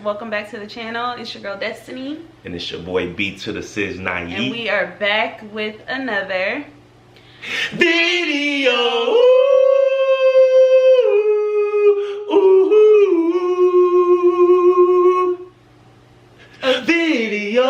welcome back to the channel. It's your girl Destiny. And it's your boy B to the Sis Naive. And we are back with another video. A video.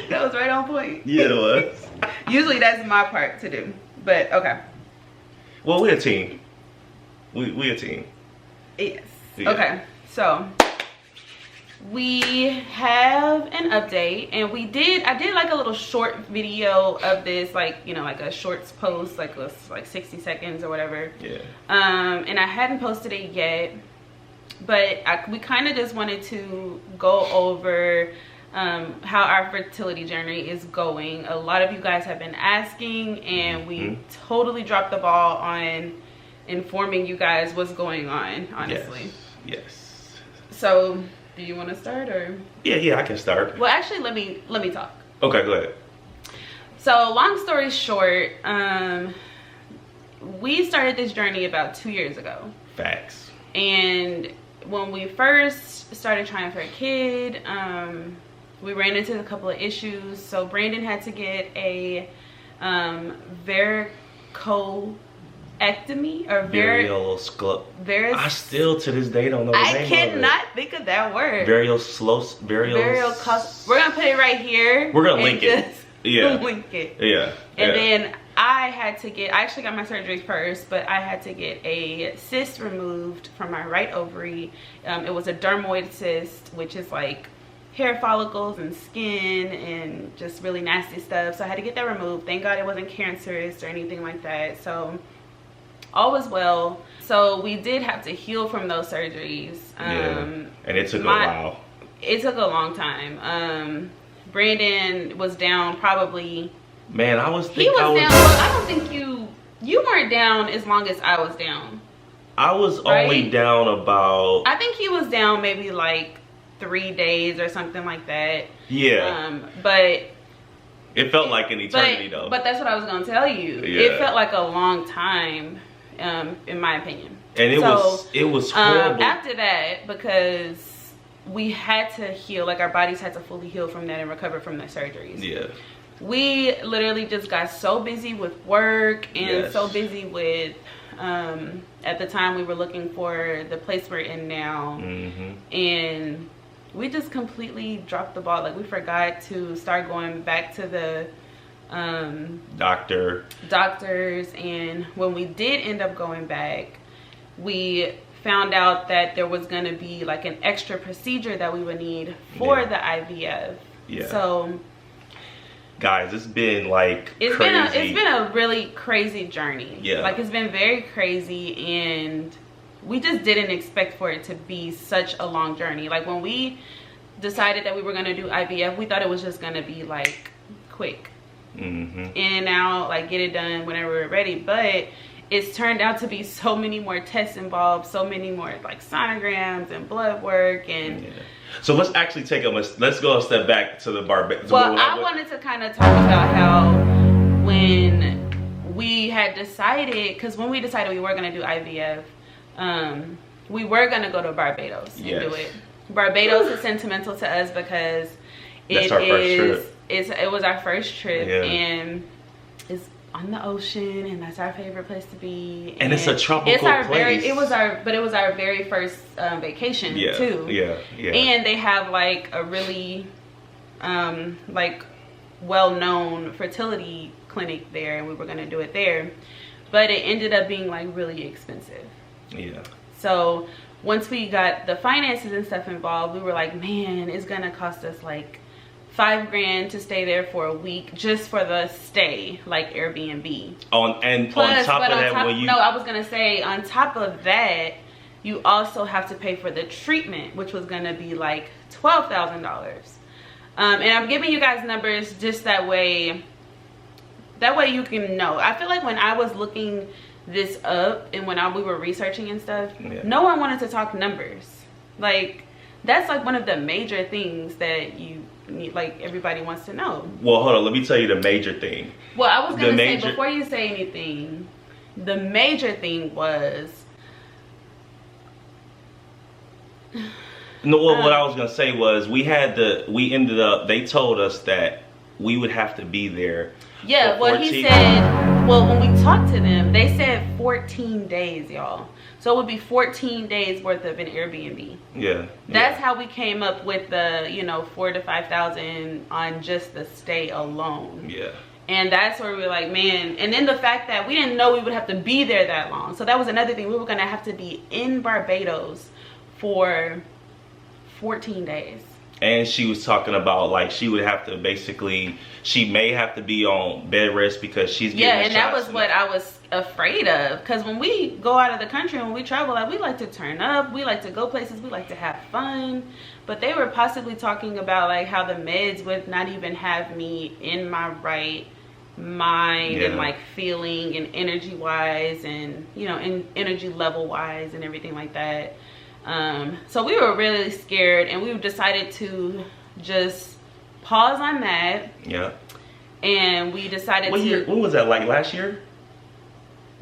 That was right on point. Yeah, it was. Usually that's my part to do, but okay. Well, we're a team. We a team. Yes. Yeah. Okay, so we have an update, and I did like a little short video of this, like, you know, like a shorts post, like it was like 60 seconds or whatever. Yeah. And I hadn't posted it yet, but we kind of just wanted to go over how our fertility journey is going. A lot of you guys have been asking, and we totally dropped the ball on informing you guys what's going on, honestly. Yes. So do you want to start, or? Yeah, I can start. Well, actually, let me talk. Okay, go ahead. So long story short, we started this journey about 2 years ago. Facts. And when we first started trying for a kid, we ran into a couple of issues. So Brandon had to get a varicocectomy or I still to this day don't know the name of it. I cannot think of that word. We're gonna put it right here. We're gonna link it. Yeah. Link it. Yeah. And then I actually got my surgery first, but I had to get a cyst removed from my right ovary. It was a dermoid cyst, which is like hair follicles and skin and just really nasty stuff. So I had to get that removed. Thank God it wasn't cancerous or anything like that. So all was well. So we did have to heal from those surgeries. And it took a while. It took a long time. Brandon was down probably. Man, I was down. Well, I don't think you weren't down as long as I was down. I was only down about. I think he was down maybe like 3 days or something like that. Yeah. But it felt like an eternity though. But that's what I was gonna tell you. Yeah. It felt like a long time, in my opinion. And it was horrible. After that, because we had to heal, like our bodies had to fully heal from that and recover from the surgeries. Yeah. We literally just got so busy with work and so busy with at the time we were looking for the place we're in now, and we just completely dropped the ball. Like we forgot to start going back to the doctors, and when we did end up going back, we found out that there was going to be like an extra procedure that we would need for the IVF. Yeah. So guys, it's been like it's been a really crazy journey. Yeah. Like it's been very crazy, and we just didn't expect for it to be such a long journey. Like when we decided that we were going to do IVF, we thought it was just going to be like quick. In and out, like get it done whenever we're ready. But it's turned out to be so many more tests involved, so many more like sonograms and blood work, and so let's actually let's go a step back to the Barbados. Well, I wanted to kind of talk about how when we had decided, because when we decided we were going to do IVF, we were going to go to Barbados and do it. Barbados is sentimental to us because it was our first trip, and it's on the ocean, and that's our favorite place to be. And it's a tropical place. It was our very first vacation too. Yeah. And they have like a really like well-known fertility clinic there, and we were gonna do it there, but it ended up being like really expensive. Yeah. So once we got the finances and stuff involved, we were like, man, it's gonna cost us like $5 grand to stay there for a week just for the stay, like Airbnb. On top of that, I was gonna say on top of that, you also have to pay for the treatment, which was gonna be like $12,000. And I'm giving you guys numbers just that way you can know. I feel like when I was looking this up and when we were researching and stuff, no one wanted to talk numbers. Like that's like one of the major things that you need, like everybody wants to know. Well, hold on, let me tell you the major thing. Well, I was gonna say, before you say anything, the major thing was No, what I was gonna say was they told us that we would have to be there. Yeah, well, he said, well, when we talked to them, they said 14 days, y'all. So it would be 14 days worth of an Airbnb. Yeah. That's how we came up with the, you know, 4,000 to 5,000 on just the stay alone. Yeah. And that's where we were like, man. And then the fact that we didn't know we would have to be there that long. So that was another thing. We were going to have to be in Barbados for 14 days. And she was talking about like she would have to basically, she may have to be on bed rest because she's getting and that was what I was afraid of. Because when we go out of the country and when we travel, like, we like to turn up, we like to go places, we like to have fun. But they were possibly talking about like how the meds would not even have me in my right mind and like feeling and energy wise and, you know, in energy level wise and everything like that. So we were really scared, and we decided to just pause on that. Yeah. And we decided when was that, like last year?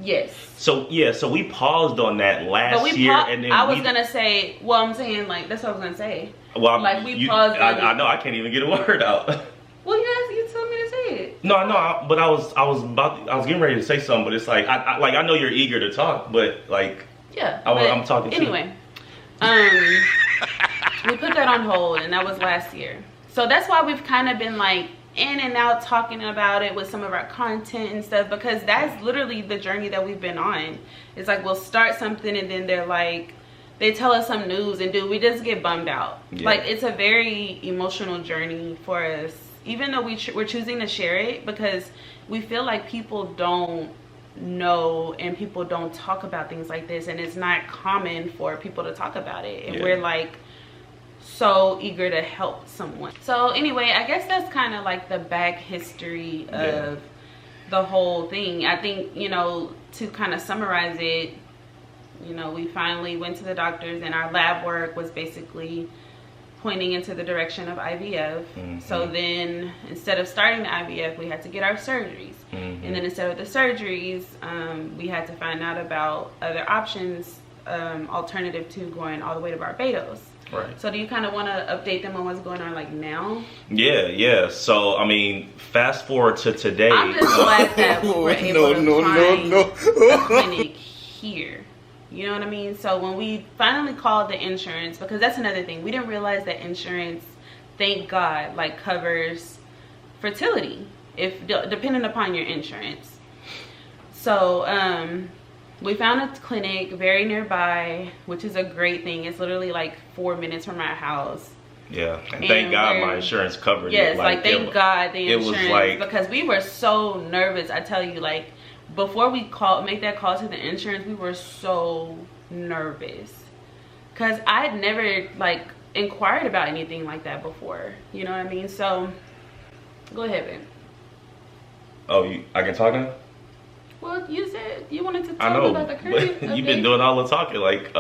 Yes. So yeah, so we paused on that last year, and then I'm saying, like, that's what I was gonna say. Well, like we paused. I know I can't even get a word out. Well, you told me to say it. No, but I was getting ready to say something, but it's like I know you're eager to talk, but like I'm talking anyway. We put that on hold, and that was last year. So that's why we've kind of been like in and out talking about it with some of our content and stuff, because that's literally the journey that we've been on. It's like we'll start something and then they tell us some news, and we just get bummed out. Yeah. Like, it's a very emotional journey for us, even though we're choosing to share it, because we feel like people don't know and people don't talk about things like this, and it's not common for people to talk about it, and we're like so eager to help someone. So anyway, I guess that's kind of like the back history of the whole thing. I think, you know, to kind of summarize it, you know, we finally went to the doctors, and our lab work was basically pointing into the direction of IVF. So then instead of starting the IVF, we had to get our surgeries. And then instead of the surgeries, we had to find out about other options, alternative to going all the way to Barbados. Right. So do you kind of want to update them on what's going on like now? Yeah. So, I mean, fast forward to today. I'm just glad that we're able to find a clinic here. You know what I mean? So when we finally called the insurance, because that's another thing, we didn't realize that insurance, thank God, like covers fertility, if depending upon your insurance. So we found a clinic very nearby, which is a great thing. It's literally like 4 minutes from our house. Yeah, and thank God my insurance covered it. Yes, like thank God the insurance, because we were so nervous. I tell you, like, before we make that call to the insurance, we were so nervous, because I had never like inquired about anything like that before. You know what I mean? So go ahead, babe. Oh, I can talk now? Well, you said you wanted to talk about the crib. You've been doing all the talking, like,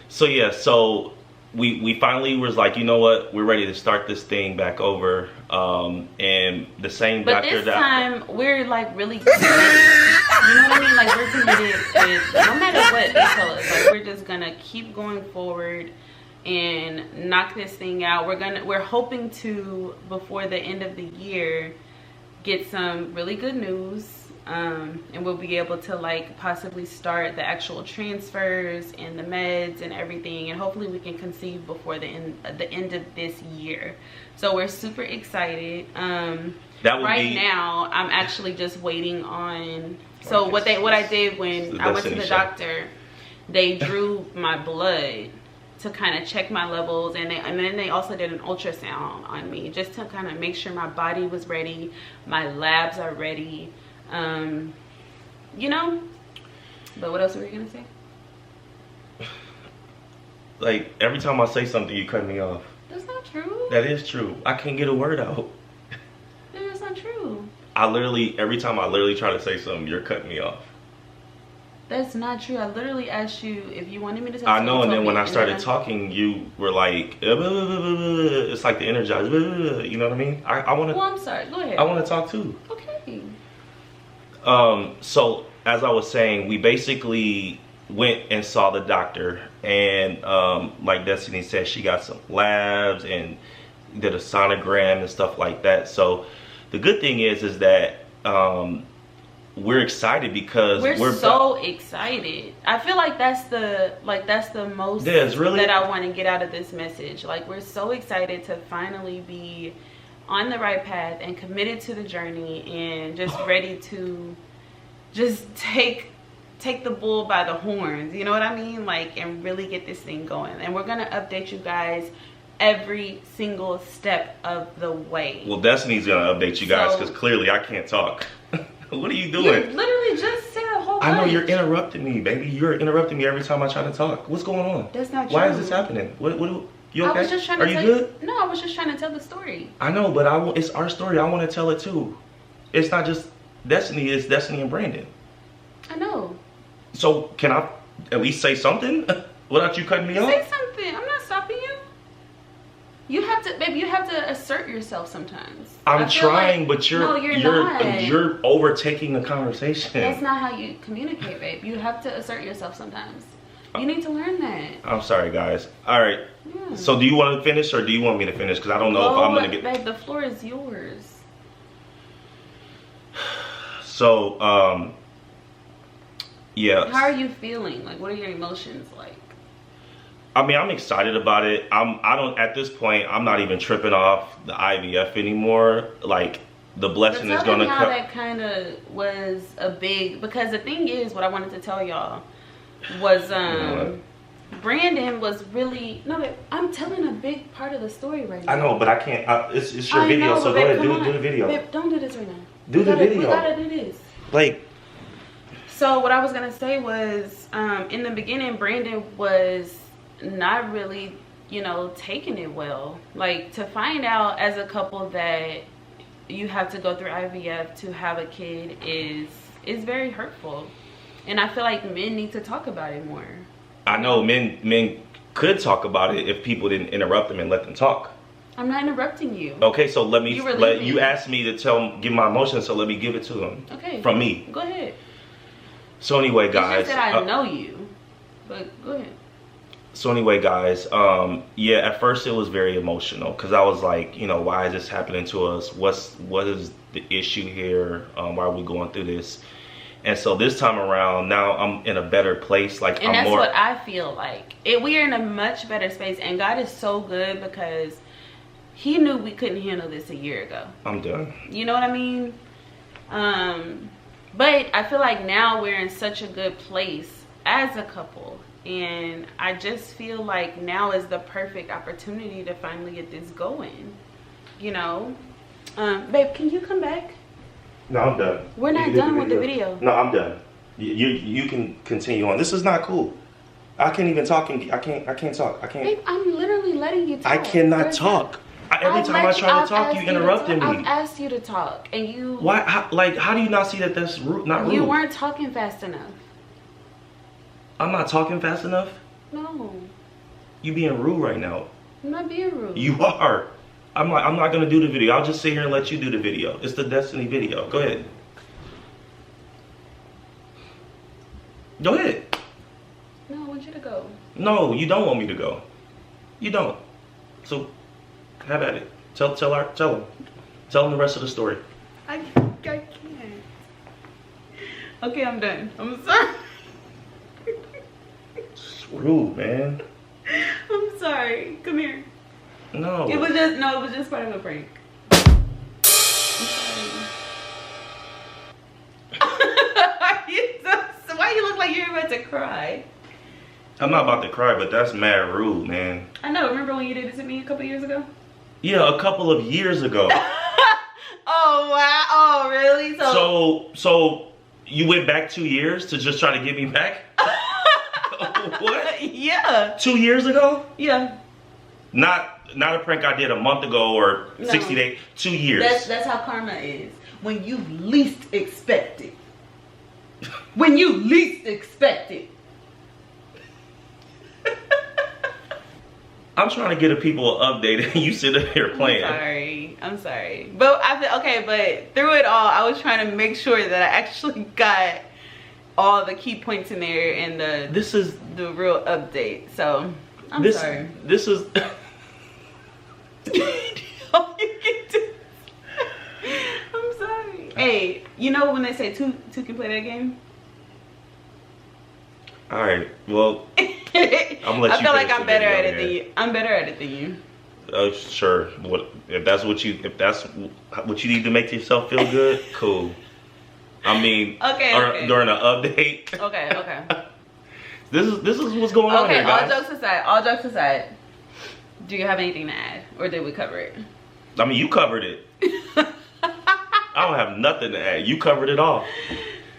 so yeah, so we finally was like, you know what, we're ready to start this thing back over, and the same doctor. But this time we're like really committed. You know what I mean? Like, we're committed with no matter what they tell us. Like, we're just gonna keep going forward and knock this thing out. We're hoping to, before the end of the year, get some really good news. And we'll be able to like possibly start the actual transfers and the meds and everything, and hopefully we can conceive before the end of this year. So we're super excited. Now I'm actually just waiting on, so what I did when I went to the doctor, they drew my blood to kind of check my levels, and then they also did an ultrasound on me just to kind of make sure my body was ready, my labs are ready. You know, but what else were you gonna say? Like, every time I say something, you cut me off. That's not true. That is true. I can't get a word out. No, that's not true. Every time I try to say something, you're cutting me off. That's not true. I literally asked you if you wanted me to say something. I know, and then when I started talking, you were like, it's like the energized, you know what I mean? I want to. Well, I'm sorry. Go ahead. I want to talk too. Okay. So as I was saying, we basically went and saw the doctor, and like Destiny said, she got some labs and did a sonogram and stuff like that. So the good thing is that we're excited because we're so excited. I feel like that's the most that I want to get out of this message. Like, we're so excited to finally be on the right path and committed to the journey and just ready to just take the bull by the horns, you know what I mean? Like, and really get this thing going. And we're gonna update you guys every single step of the way. Well, Destiny's gonna update you guys because clearly I can't talk. What are you doing? You literally just said a whole bunch. I know you're interrupting me, baby. You're interrupting me every time I try to talk. What's going on? That's not true. Why is this happening? What you okay? I was just trying to tell you. No, I was just trying to tell the story. I know, but it's our story. I want to tell it too. It's not just Destiny. It's Destiny and Brandon. I know. So can I at least say something without you cutting me off? Say something. I'm not stopping you. You have to, babe. You have to assert yourself sometimes. I'm trying, like, but you're overtaking the conversation. That's not how you communicate, babe. You have to assert yourself sometimes. You need to learn that. I'm sorry, guys. All right. Yeah. So do you want to finish or do you want me to finish? Because I don't know if I'm gonna get. Babe, the floor is yours. So, yeah. How are you feeling? Like, what are your emotions like? I mean, I'm excited about it. At this point, I'm not even tripping off the IVF anymore. Like, the blessing is gonna come. That kind of was a big, because the thing is, what I wanted to tell y'all was, Brandon was really, I'm telling a big part of the story right now. I know, but I can't, it's your video, so go ahead, do the video. Babe, don't do this right now. Do the video. We gotta do this. Like. So what I was gonna say was, in the beginning, Brandon was not really, taking it well. Like, to find out as a couple that you have to go through IVF to have a kid is very hurtful. And I feel like men need to talk about it more. I know men could talk about it if people didn't interrupt them and let them talk. I'm not interrupting you. Okay, so you asked me to give my emotions, so let me give it to them. Okay. From me. Go ahead. So anyway, guys. It's just that I know you, but go ahead. So anyway, guys, yeah, at first it was very emotional because I was like, why is this happening to us? What is the issue here? Why are we going through this? And so this time around, now I'm in a better place. Like, and that's what I feel like. We are in a much better space, and God is so good because He knew we couldn't handle this a year ago. I'm done. You know what I mean? But I feel like now we're in such a good place as a couple. And I just feel like now is the perfect opportunity to finally get this going. Babe, can you come back? No, I'm done. We're not done with the video. No, I'm done. You can continue on. This is not cool. I can't even talk. I can't talk. I can't. Babe, I'm literally letting you talk. I cannot talk. Every time I try to talk, you interrupted me. I've asked you to talk, and you. Why? How do you not see that that's not rude? You weren't talking fast enough. I'm not talking fast enough? No. You being rude right now. I'm not being rude. You are. I'm not gonna do the video. I'll just sit here and let you do the video. It's the Destiny video. Go ahead. Go ahead. No, I want you to go. No, you don't want me to go. You don't. So have at it. Tell them the rest of the story. I can't. Okay, I'm done. I'm sorry. It's rude, man. I'm sorry. Come here. No. It was just part of a prank. So why you look like you're about to cry? I'm not about to cry, but that's mad rude, man. I know. Remember when you did it to me a couple years ago? Yeah, a couple of years ago. Oh wow! Oh really? So you went back 2 years to just try to get me back? What? Yeah. 2 years ago? Yeah. Not a prank I did a month ago or 60 days. 2 years. That's how karma is. When you least expect it. When you least expect it. I'm trying to get the people updated and you sit up here playing. I'm sorry. But but through it all, I was trying to make sure that I actually got all the key points in there and the real update. So I'm sorry. This is I'm sorry. Hey, you know when they say two can play that game? All right. Well, I'm gonna let you. I feel like I'm better at it than you. I'm better at it than you. Oh, sure. If that's what you need to make yourself feel good, cool. I mean, okay. During an update. Okay. This is what's going on here, guys. All jokes aside, do you have anything to add, or did we cover it? I mean, you covered it. I don't have nothing to add. You covered it all.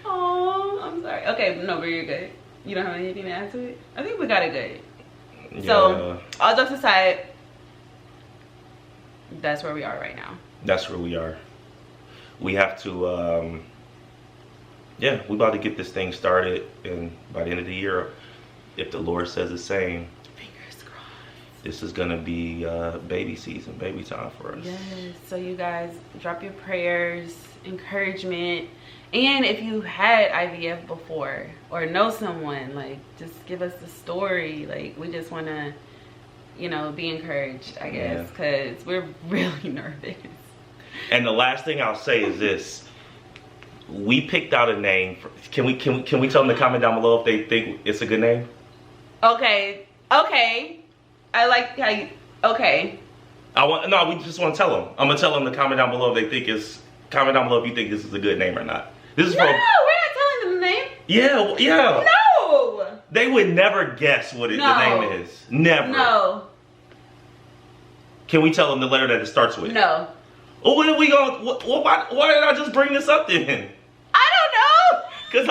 Oh, I'm sorry. Okay, no, but you're good. You don't have anything to add to it? I think we got it good. Yeah. So, all jokes aside, that's where we are right now. That's where we are. We have to, yeah, we about to get this thing started, and by the end of the year, if the Lord says the same, fingers crossed, this is gonna be baby season, baby time for us. Yes. So you guys drop your prayers, encouragement, and if you had IVF before or know someone, like, just give us the story. Like, we just want to, you know, be encouraged, I guess, because we're really nervous. And the last thing I'll say is this: we picked out a name. Can we tell them to comment down below if they think it's a good name? Okay. I like how you. Okay. We just want to tell them. I'm gonna tell them to comment down below if they think it's. Comment down below if you think this is a good name or not. This is no, we're not telling them the name. Yeah. No. They would never guess what the name is. Never. No. Can we tell them the letter that it starts with? No. Oh, when are we going? Why did I just bring this up then? I don't know. Because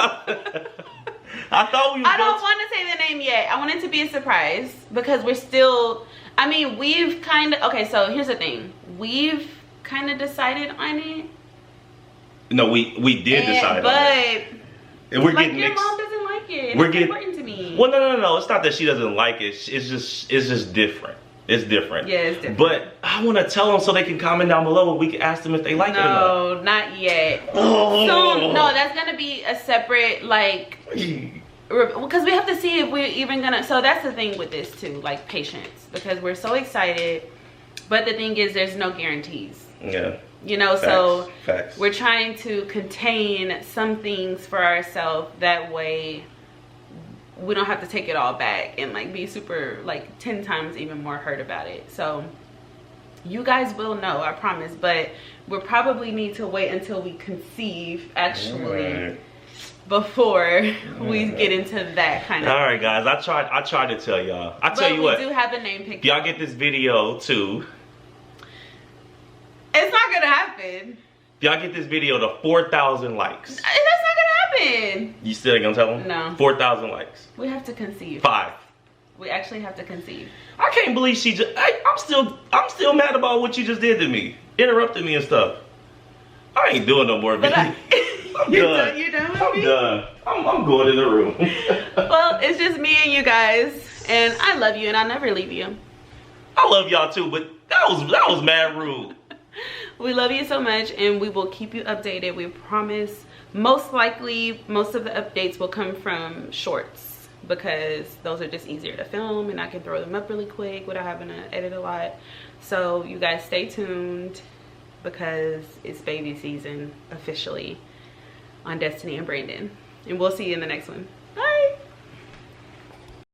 I thought we were. I don't want to say the name yet. I want it to be a surprise because we're still. I mean, we've kind of. Okay, so here's the thing. We've kind of decided on it. No, we did decide on it. But we're like getting your mom doesn't like it. It's important to me. Well, no. It's not that she doesn't like it. It's just different. It's different. Yeah, it's different. But I want to tell them so they can comment down below and we can ask them if they like it or not. No, not yet. Oh. So, no, that's going to be a separate, like, because we have to see if we're even going to. So that's the thing with this, too, like, patience. Because we're so excited. But the thing is, there's no guarantees. Yeah. You know, Facts. We're trying to contain some things for ourselves. That way, we don't have to take it all back and like be super like 10 times even more hurt about it. So you guys will know, I promise, but we'll probably need to wait until we conceive actually before we get into that kind of all right, guys, I tried to tell y'all. Tell you what, we do have a name picked. Y'all get this video too. It's not gonna happen. Y'all get this video to 4,000 likes. That's not gonna happen. You still ain't gonna tell them? No. 4,000 likes. We have to conceive. 5. We actually have to conceive. I can't believe she just. I'm still mad about what you just did to me. Interrupted me and stuff. I ain't doing no more videos. I'm done. You're done with I'm me? done. I'm going in the room. Well, it's just me and you guys, and I love you, and I'll never leave you. I love y'all too, but that was mad rude. We love you so much, and we will keep you updated. We promise. Most likely, most of the updates will come from shorts because those are just easier to film, and I can throw them up really quick without having to edit a lot. So you guys stay tuned because it's baby season officially on Destiny and Brandon. And we'll see you in the next one.